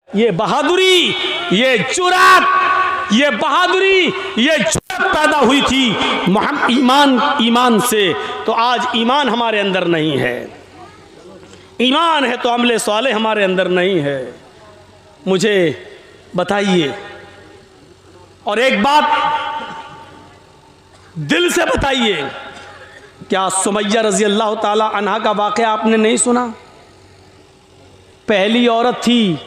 ये बहादुरी, ये जुर्रत, ये बहादुरी, ये जुर्रत पैदा हुई थी ईमान से। तो आज ईमान हमारे अंदर नहीं है, ईमान है तो अमले साले हमारे अंदर नहीं है। मुझे बताइए, और एक बात दिल से बताइए, क्या सुमैया रजी अल्लाह ताला अन्हा का वाक़या आपने नहीं सुना? पहली औरत थी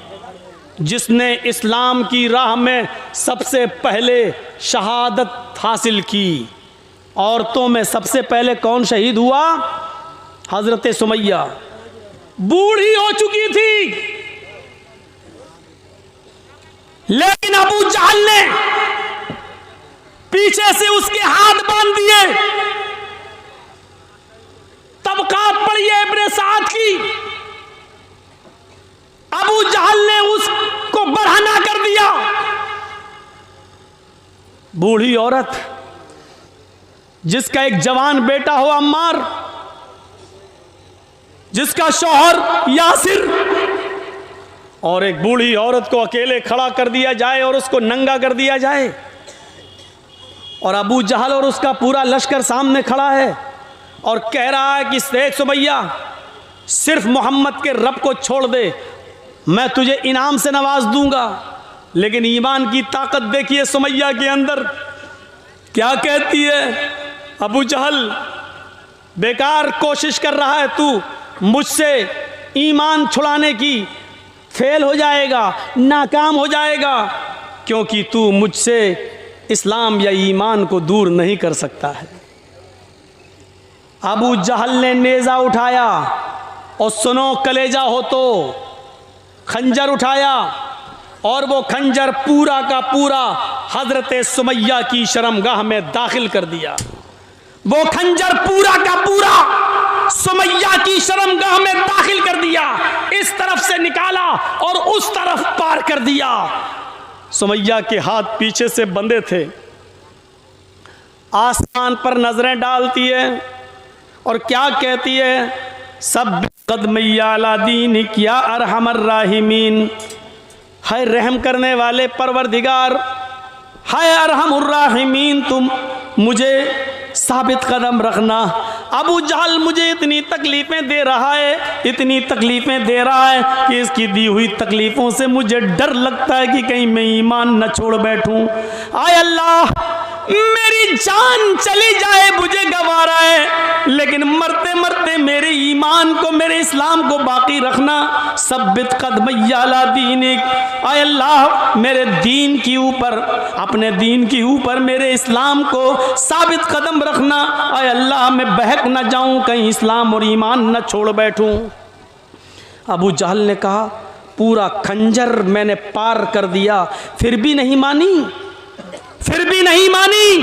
जिसने इस्लाम की राह में सबसे पहले शहादत हासिल की। औरतों में सबसे पहले कौन शहीद हुआ? हज़रत सुमैया। बूढ़ी हो चुकी थी, लेकिन अबू जहल ने पीछे से उसके हाथ बांध दिए। तबकात पड़ी है इब्ने साद की, अबू जहल ने उसको बढ़ाना कर दिया। बूढ़ी औरत जिसका एक जवान बेटा हो अम्मार, जिसका शौहर यासिर, और एक बूढ़ी औरत को अकेले खड़ा कर दिया जाए और उसको नंगा कर दिया जाए, और अबू जहल और उसका पूरा लश्कर सामने खड़ा है और कह रहा है कि देख सुमैया, सिर्फ मोहम्मद के रब को छोड़ दे, मैं तुझे इनाम से नवाज दूंगा। लेकिन ईमान की ताकत देखिए सुमैया के अंदर, क्या कहती है? अबू जहल बेकार कोशिश कर रहा है तू मुझसे ईमान छुड़ाने की, फेल हो जाएगा, नाकाम हो जाएगा, क्योंकि तू मुझसे इस्लाम या ईमान को दूर नहीं कर सकता है। अबू जहल ने नेज़ा उठाया, और सुनो कलेजा हो तो खंजर उठाया, और वो खंजर पूरा का पूरा हजरत सुमैया की शर्मगाह में दाखिल कर दिया। वो खंजर पूरा का पूरा सुमैया की शर्मगाह में दाखिल कर दिया, इस तरफ से निकाला और उस तरफ पार कर दिया। सुमैया के हाथ पीछे से बंधे थे, आसमान पर नजरें डालती है और क्या कहती है? सब कदमैया अला दीन किया अरहमर राहिमीन, है रहम करने वाले परवरदिगार, है अरहमुर राहिमीन, तुम मुझे साबित कदम रखना। अबू जहल मुझे इतनी तकलीफ़ें दे रहा है, इतनी तकलीफ़ें दे रहा है कि इसकी दी हुई तकलीफ़ों से मुझे डर लगता है कि कहीं मैं ईमान न छोड़ बैठूं। आय अल्लाह, मेरी जान चली जाए मुझे गवारा है, लेकिन मरते मरते मेरे ईमान को, मेरे इस्लाम को बाकी रखना। सब्बित कदमैया अला दीनिक, आय अल्लाह मेरे दीन के ऊपर, अपने दीन के ऊपर मेरे इस्लाम को साबित कदम रखना। आय अल्लाह मैं बहक न जाऊं, कहीं इस्लाम और ईमान न छोड़ बैठूं। अबू जहल ने कहा पूरा खंजर मैंने पार कर दिया, फिर भी नहीं मानी, फिर भी नहीं मानी।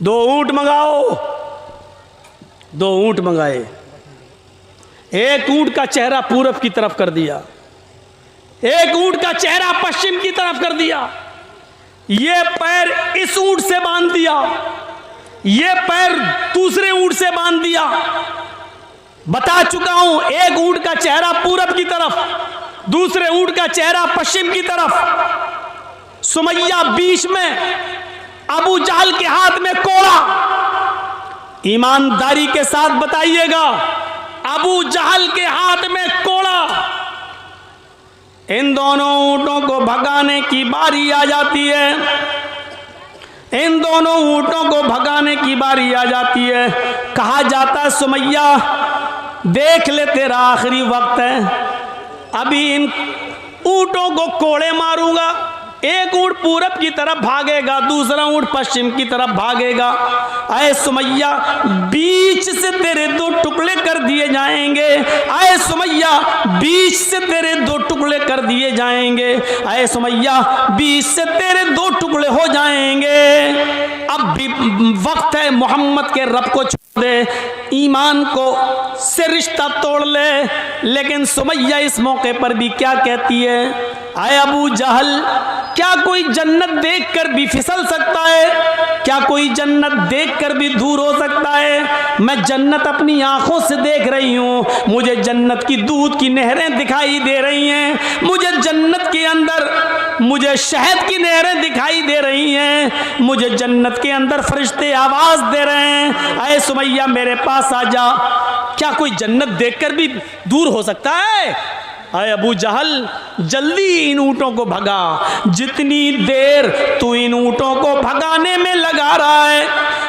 2 ऊंट मंगाओ। 2 ऊंट मंगाए, एक ऊंट का चेहरा पूरब की तरफ कर दिया, एक ऊंट का चेहरा पश्चिम की तरफ कर दिया, ये पैर इस ऊंट से बांध दिया, ये पैर दूसरे ऊंट से बांध दिया। बता चुका हूं, एक ऊंट का चेहरा पूरब की तरफ, दूसरे ऊंट का चेहरा पश्चिम की तरफ। सुमैया बीच में, अबू जहल के हाथ में कोड़ा। ईमानदारी के साथ बताइएगा, अबू जहल के हाथ में कोड़ा। इन दोनों ऊंटों को भगाने की बारी आ जाती है, इन दोनों ऊंटों को भगाने की बारी आ जाती है। कहा जाता है सुमैया देख ले तेरा आखिरी वक्त है, अभी इन ऊंटों को कोड़े मारूंगा, एक ऊंट पूरब की तरफ भागेगा, दूसरा ऊंट पश्चिम की तरफ भागेगा। आए सुमैया बीच से तेरे 2 टुकड़े कर दिए जाएंगे, आए सुमैया बीच से तेरे 2 टुकड़े कर दिए जाएंगे, आए सुमैया बीच से तेरे 2 टुकड़े हो जाएंगे। अब भी वक्त है मोहम्मद के रब को छोड़ दे, ईमान को से रिश्ता तोड़ ले। लेकिन सुमैया इस मौके पर भी क्या कहती है? आए अबू जहल क्या कोई जन्नत देखकर भी फिसल सकता है? क्या कोई जन्नत देखकर भी दूर हो सकता है? मैं जन्नत अपनी आंखों से देख रही हूँ, मुझे जन्नत की दूध की नहरें दिखाई दे रही हैं, मुझे जन्नत के अंदर मुझे शहद की नहरें दिखाई दे रही हैं, मुझे जन्नत के अंदर फरिश्ते आवाज दे रहे हैं, अरे सुमैया मेरे पास आ जा। क्या कोई जन्नत देखकर भी दूर हो सकता है? अरे अबू जहल, जल्दी इन ऊँटों को भगा, जितनी देर तू इन ऊँटों को भगाने में लगा रहा है,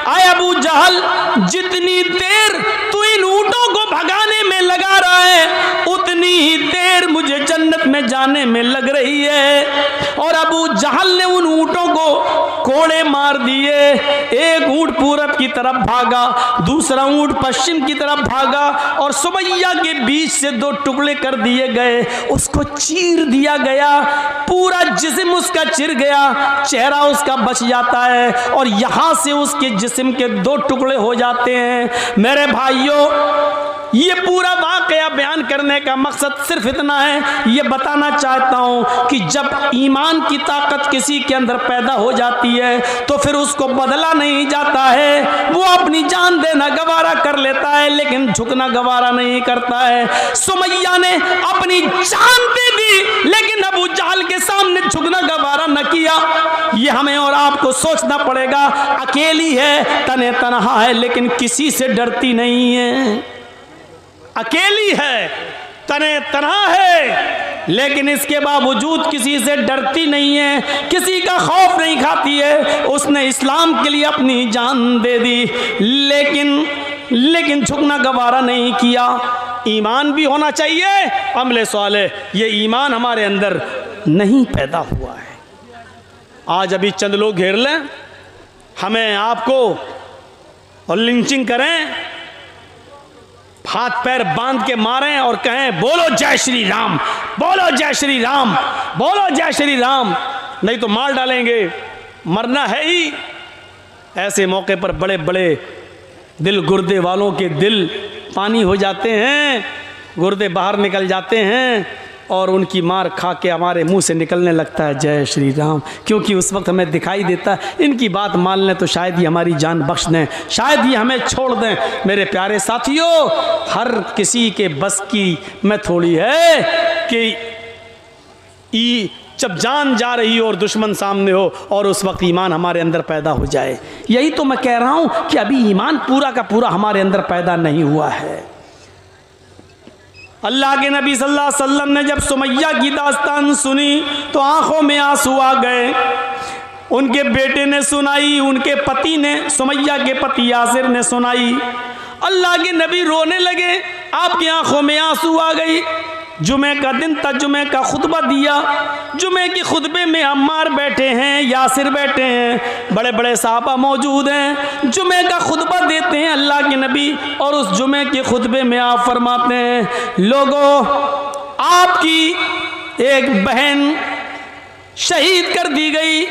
अरे अबू जहल, जितनी देर तू इन ऊँटों को भगाने में लगा रहा है, उतनी ही देर मुझे जन्नत में जाने में लग रही है। और अबू जहल ने उन ऊँटों को कोड़े मार दिए। एक ऊँट पूरब की तरफ भागा, दूसरा ऊँट पश्चिम की तरफ भागा, और सुमैया के बीच से दो टुकड़े कर दिए गए, उसको चीर दिया गया, पूरा जिस्म उसका चिर गया, चेहरा उसका बच जाता है, और यहाँ से उसके जिस्म के दो टुकड़े हो जाते हैं। मेरे भाइयों, ये पूरा वाकया बयान करने का मकसद सिर्फ इतना है, ये बताना चाहता हूँ कि जब ईमान की ताकत किसी के अंदर पैदा हो जाती है तो फिर उसको बदला नहीं जाता है, वो अपनी जान देना गवारा कर लेता है लेकिन झुकना गवारा नहीं करता है। सुमैया ने अपनी जान दे दी लेकिन अबू जहल के सामने झुकना गवारा न किया। ये हमें और आपको सोचना पड़ेगा। अकेली है, तने तनहा है, लेकिन किसी से डरती नहीं है। अकेली है, तने तन्हा है, लेकिन इसके बावजूद किसी से डरती नहीं है, किसी का खौफ नहीं खाती है। उसने इस्लाम के लिए अपनी जान दे दी, लेकिन झुकना गवारा नहीं किया। ईमान भी होना चाहिए, अमले सालेह, ये ईमान हमारे अंदर नहीं पैदा हुआ है। आज अभी चंद लोग घेर लें हमें, आपको, और लिंचिंग करें, हाथ पैर बांध के मारें और कहें बोलो जय श्री राम, बोलो जय श्री राम, बोलो जय श्री राम, नहीं तो मार डालेंगे, मरना है ही। ऐसे मौके पर बड़े बड़े दिल गुर्दे वालों के दिल पानी हो जाते हैं, गुर्दे बाहर निकल जाते हैं, और उनकी मार खा के हमारे मुंह से निकलने लगता है जय श्री राम, क्योंकि उस वक्त हमें दिखाई देता है इनकी बात मान लें तो शायद ही हमारी जान बख्श दें, शायद ही हमें छोड़ दें। मेरे प्यारे साथियों, हर किसी के बस की में थोड़ी है कि जब जान जा रही हो और दुश्मन सामने हो और उस वक्त ईमान हमारे अंदर पैदा हो जाए। यही तो मैं कह रहा हूँ कि अभी ईमान पूरा का पूरा हमारे अंदर पैदा नहीं हुआ है। अल्लाह के नबी सल्लल्लाहु अलैहि वसल्लम ने जब सुमैया की दास्तान सुनी तो आंखों में आंसू आ गए। उनके बेटे ने सुनाई, उनके पति ने, सुमैया के पति यासिर ने सुनाई। अल्लाह के नबी रोने लगे, आपकी आंखों में आंसू आ गई। जुमे का दिन था, जुमे का खुतबा दिया। जुमे के खुतबे में अम्मार बैठे हैं, यासिर बैठे हैं, बड़े बड़े साहबा मौजूद हैं। जुमे का खुतबा देते हैं अल्लाह के नबी, और उस जुमे के खुतबे में आप फरमाते हैं, लोगों, आपकी एक बहन शहीद कर दी गई।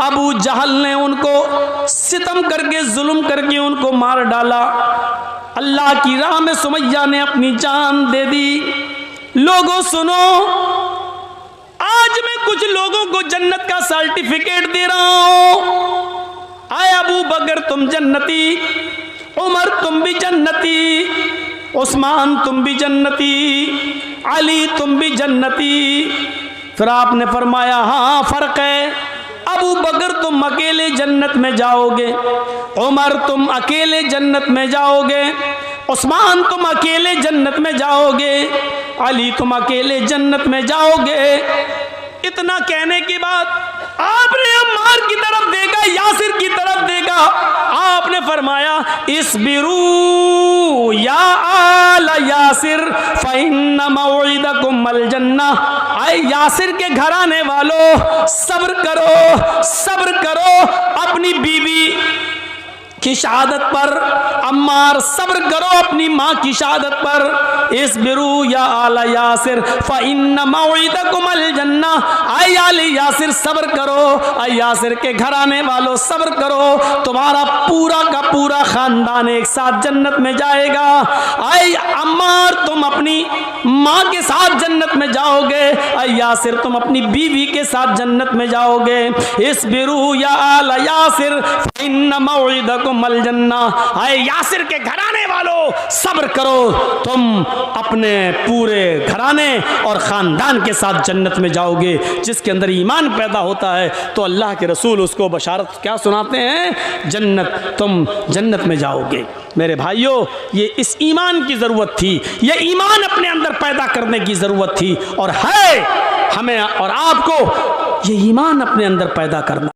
अबू जहल ने उनको सितम करके, जुल्म करके उनको मार डाला। अल्लाह की राह में सुमैया ने अपनी जान दे दी। लोगों सुनो, आज मैं कुछ लोगों को जन्नत का सर्टिफिकेट दे रहा हूं। आए अबू बकर तुम जन्नती, उमर तुम भी जन्नती, उस्मान तुम भी जन्नती, अली तुम भी जन्नती। फिर आपने फरमाया हाँ फर्क है, अबू बकर तुम अकेले जन्नत में जाओगे, उमर तुम अकेले जन्नत में जाओगे, उस्मान तुम अकेले जन्नत में जाओगे, अली तुम अकेले जन्नत में जाओगे। इतना कहने के बाद आपने अम्मार की तरफ देखा, यासिर की तरफ देखा, आपने फरमाया इस्बिरू या आल यासिर फइन्ना मौइदकुमुल जन्नह। आए यासिर के घर आने वालों, सब्र करो, सब्र करो। अपनी बीवी की शहादत पर। अम्मार सब्र करो अपनी माँ की शहादत पर। इस्बिरू या आला यासिर फ़इन्न मौइदकुमुल जन्ना। आए आले यासिर सब्र करो, आए यासिर के घराने वालों सब्र करो, तुम्हारा पूरा का पूरा खानदान एक साथ जन्नत में जाएगा। आए अम्मार तुम अपनी माँ के साथ जन्नत में जाओगे, आए यासिर तुम अपनी बीवी के साथ जन्नत में जाओगे। इस्बिरू या आला यासिर फ़इन्न मौइदकुमुल जन्ना। आए यासिर के घराने वालों सब्र करो, तुम अपने पूरे घराने और ख़ानदान के साथ जन्नत में जाओगे। जिसके अंदर ईमान पैदा होता है तो अल्लाह के रसूल उसको बशारत क्या सुनाते हैं? जन्नत, तुम जन्नत में जाओगे। मेरे भाइयों, ये इस ईमान की ज़रूरत थी, ये ईमान अपने अंदर पैदा करने की ज़रूरत थी, और है हमें और आपको ये ईमान अपने अंदर पैदा करना।